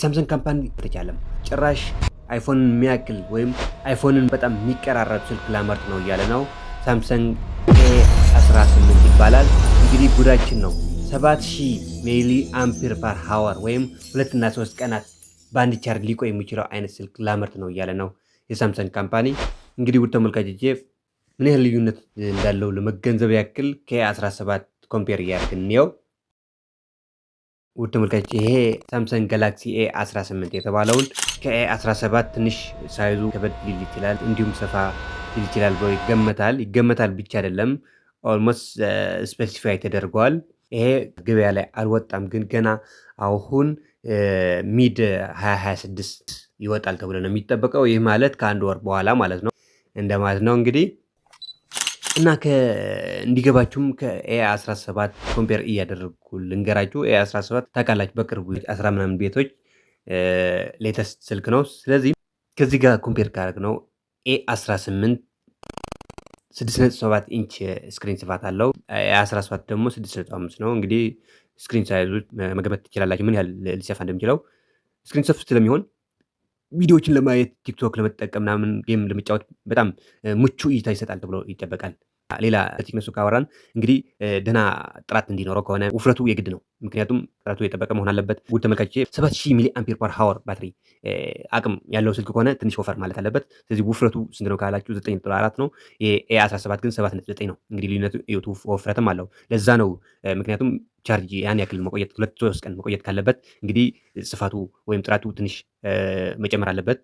የሳምሰንግ ካምፓኒ ተቻለም ጭራሽ አይፎንን የሚያክል ወይም አይፎንን በጣም የሚቀራረብ ስልክ ላመርት ነው እያለ ነው። ሳምሰንግ ኤ18 ይባላል። እንግዲህ ጉዳችን ነው። 7000 ሚሊ አምፒር ፐር ሃወር ወይም 2 እና 3 ቀናት በአንድ ቻርጅ ሊቆይ የሚችለው አይነት ስልክ ላመርት ነው እያለ ነው የሳምሰንግ ካምፓኒ። እንግዲህ ውድ ተመልካቾቼ ምን ያህል ልዩነት እንዳለው ለመገንዘብ ያክል ከኤ17 ኮምፔር እያደረግን እንየው። ውድ ተመልካቾች ይሄ ሳምሰንግ ጋላክሲ ኤ18 የተባለውን ከኤ17 ትንሽ ሳይዙ ከበድ ሊል ይችላል፣ እንዲሁም ሰፋ ሊል ይችላል ብሎ ይገመታል ብቻ አይደለም ኦልሞስት ስፔሲፋይ ተደርጓል። ይሄ ገበያ ላይ አልወጣም፣ ግን ገና አሁን ሚድ 2026 ይወጣል ተብሎ ነው የሚጠበቀው። ይህ ማለት ከአንድ ወር በኋላ ማለት ነው እንደማለት ነው እንግዲህ እና እንዲገባችሁም ከኤ17 ኮምፔር እያደረጉ ልንገራችሁ። ኤ17 ታውቃላችሁ በቅርቡ 10 ምናምን ቤቶች ሌተስት ስልክ ነው። ስለዚህ ከዚህ ጋር ኮምፔር ካደረግ ነው ኤ18 6.7 ኢንች ስክሪን ስፋት አለው። ኤ17 ደግሞ 6.5 ነው። እንግዲህ ስክሪን ሳይዙ መገመት ትችላላችሁ ምን ያህል ሊሰፋ እንደሚችለው። ስክሪን ሰፍ ስለሚሆን ቪዲዮዎችን ለማየት ቲክቶክ ለመጠቀም ምናምን ጌም ለመጫወት በጣም ምቹ እይታ ይሰጣል ተብሎ ይጠበቃል። ሌላ ቴክነሱ ካወራን እንግዲህ ደህና ጥራት እንዲኖረው ከሆነ ውፍረቱ የግድ ነው። ምክንያቱም ጥራቱ የጠበቀ መሆን አለበት። ውድ ተመልካቾቼ 7000 ሚሊ አምፒር ፐር ሃወር ባትሪ አቅም ያለው ስልክ ከሆነ ትንሽ ወፈር ማለት አለበት። ስለዚህ ውፍረቱ ስንት ነው ካላችሁ 9.4 ነው። ኤ17 ግን 7.9 ነው። እንግዲህ ልዩነቱ እዩት፣ ወፍረትም አለው። ለዛ ነው ምክንያቱም ቻርጅ ያን ያክል መቆየት 2-3 ቀን መቆየት ካለበት እንግዲህ ስፋቱ ወይም ጥራቱ ትንሽ መጨመር አለበት።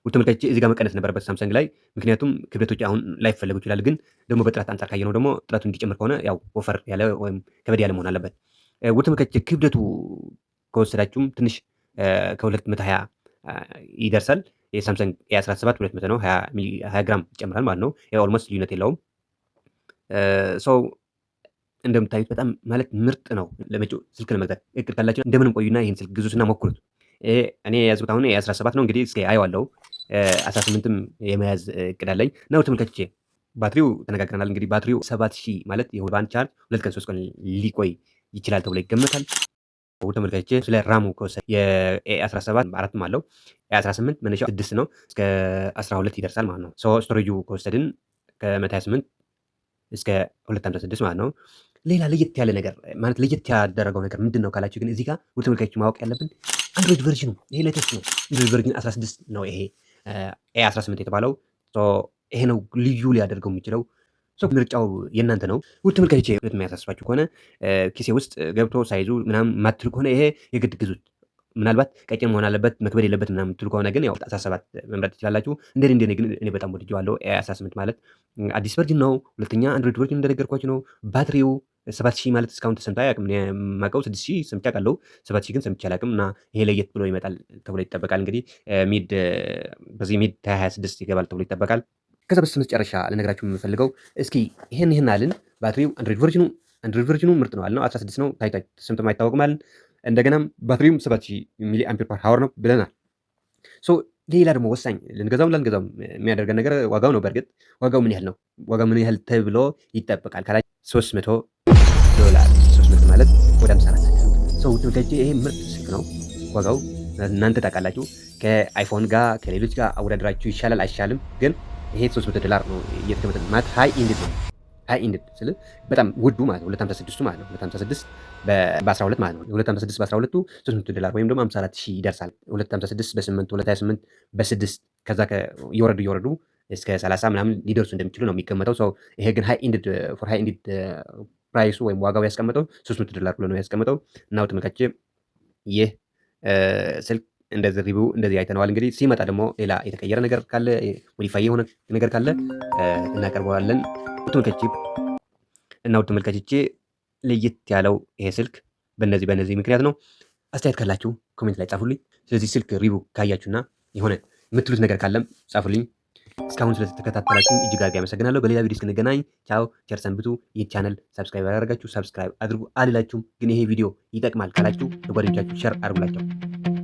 ውድ ተመልካቾቼ እዚህ ጋር መቀነስ ነበረበት ሳምሰንግ ላይ፣ ምክንያቱም ክብደቶች አሁን ላይፈለጉ ይችላል። ግን ደግሞ በጥራት አንጻር ካየነው ደግሞ ጥራቱ እንዲጨምር ከሆነ ያው ወፈር ያለ ወይም ከበድ ያለ መሆን አለበት። ውድ ተመልካቾቼ ክብደቱ ከወሰዳችሁም ትንሽ ከ220 ይደርሳል። የሳምሰንግ ኤ17 200 ነው፣ 20 ግራም ይጨምራል ማለት ነው። ኦልሞስት ልዩነት የለውም። ሰው እንደምታዩት በጣም ማለት ምርጥ ነው። ለመጪው ስልክ ለመግዛት እቅድ ካላችሁ እንደምንም ቆዩና ይህን ስልክ ግዙትና ሞክሩት። እኔ የያዝኩት አሁን የ17 ነው። እንግዲህ እስኪ አየዋለሁ። 18ም የመያዝ እቅድ አለኝ እና ውድ ተመልካቾቼ ባትሪው ተነጋግረናል። እንግዲህ ባትሪው 7000 ማለት በአንድ ቻርጅ 2 ቀን 3 ቀን ሊቆይ ይችላል ተብሎ ይገመታል። ውድ ተመልካቾቼ ስለ ራሙ ከወሰድ የኤ17 4ም አለው። ኤ18 መነሻው 6 ነው፣ እስከ 12 ይደርሳል ማለት ነው። ስቶሬጁ ከወሰድን ከ128 እስከ 256 ማለት ነው። ሌላ ለየት ያለ ነገር ማለት ለየት ያደረገው ነገር ምንድን ነው ካላችሁ ግን እዚህ ጋር ውድ ተመልካቾች ማወቅ ያለብን አንድሮይድ ቨርዥኑ ይሄ ሌተስት ነው። አንድሮይድ ቨርዥን 16 ነው ይሄ ኤ18 የተባለው። ይሄ ነው ልዩ ሊያደርገው የሚችለው። ምርጫው የእናንተ ነው። ውድ ተመልካቾች የሚያሳስባችሁ ከሆነ ኪሴ ውስጥ ገብቶ ሳይዙ ምናምን ማትሉ ከሆነ ይሄ የግድ ግዙት። ምናልባት ቀጭን መሆን አለበት መክበድ የለበት ምናምን ትሉ ከሆነ ግን ያው 17 መምረጥ ትችላላችሁ። እንደኔ ግን እኔ በጣም ወድጄዋለሁ። ኤ18 ማለት አዲስ ቨርዥን ነው። ሁለተኛ አንድሮይድ ቨርዥን እንደነገርኳችሁ ነው። ባትሪው 7000 ማለት እስካሁን ተሰምቶ አያውቅም። የማውቀው 6000 ሰምቼ አውቃለሁ። 7000 ግን ሰምቼ አላውቅም እና ይሄ ለየት ብሎ ይመጣል ተብሎ ይጠበቃል። እንግዲህ በዚህ ሚድ 2026 ይገባል ተብሎ ይጠበቃል። ከዛ በስተመጨረሻ ልነግራችሁ የምፈልገው እስኪ ይህን አልን። ባትሪው አንድሮይድ ቨርዥኑ ምርጥ ነው አልነው። 16 ነው ተሰምቶም አይታወቅም አልን። እንደገናም ባትሪውም 7000 ሚሊ አምፒር ፐር ሃወር ነው ብለናል። ሌላ ደግሞ ወሳኝ ልንገዛውም ላንገዛውም የሚያደርገን ነገር ዋጋው ነው። በእርግጥ ዋጋው ምን ያህል ነው? ዋጋው ምን ያህል ተብሎ ይጠበቃል ካላችሁ $300 300 ማለት ወደ 54 ሰው ተመልካቾቼ ይሄ ምርጥ ስልክ ነው። ዋጋው እናንተ ታውቃላችሁ። ከአይፎን ጋር ከሌሎች ጋር አወዳደራችሁ ይሻላል አይሻልም? ግን ይሄ $300 ነው እየተገመተ ማለት ሃይ ኢንድ ነው። ሃይ ኢንድ ስለ በጣም ውዱ ማለት ነው። 256 ማለት ነው። 256 በ12 ማለት ነው። 256 በ12ቱ $300 ወይም ደግሞ 54000 ይደርሳል። 256 በ8 228 በ6 ከዛ እየወረዱ እስከ 30 ምናምን ሊደርሱ እንደሚችሉ ነው የሚገመተው። ሰው ይሄ ግን ሃይ ኢንድ ፎር ሃይ ኢንድ ፕራይሱ ወይም ዋጋው ያስቀመጠው $300 ብሎ ነው ያስቀመጠው። እና ተመልካቾቼ ይህ ስልክ እንደዚህ ሪቪው እንደዚህ አይተነዋል። እንግዲህ ሲመጣ ደግሞ ሌላ የተቀየረ ነገር ካለ ሞዲፋይ የሆነ ነገር ካለ እናቀርበዋለን። ውድ ተመልካቾቼ ለየት ያለው ይሄ ስልክ በእነዚህ ምክንያት ነው። አስተያየት ካላችሁ ኮሜንት ላይ ጻፉልኝ። ስለዚህ ስልክ ሪቪው ካያችሁና የሆነ የምትሉት ነገር ካለም ጻፉልኝ። እስካሁን ስለተከታተላችሁ እጅግ አድርጌ አመሰግናለሁ። በሌላ ቪዲዮ እስክንገናኝ ቻው፣ ቸር ሰንብቱ። ይህ ቻናል ሰብስክራይብ ያደረጋችሁ ሰብስክራይብ አድርጉ አልላችሁም፣ ግን ይሄ ቪዲዮ ይጠቅማል ካላችሁ ለጓደኞቻችሁ ሸር አድርጉላቸው።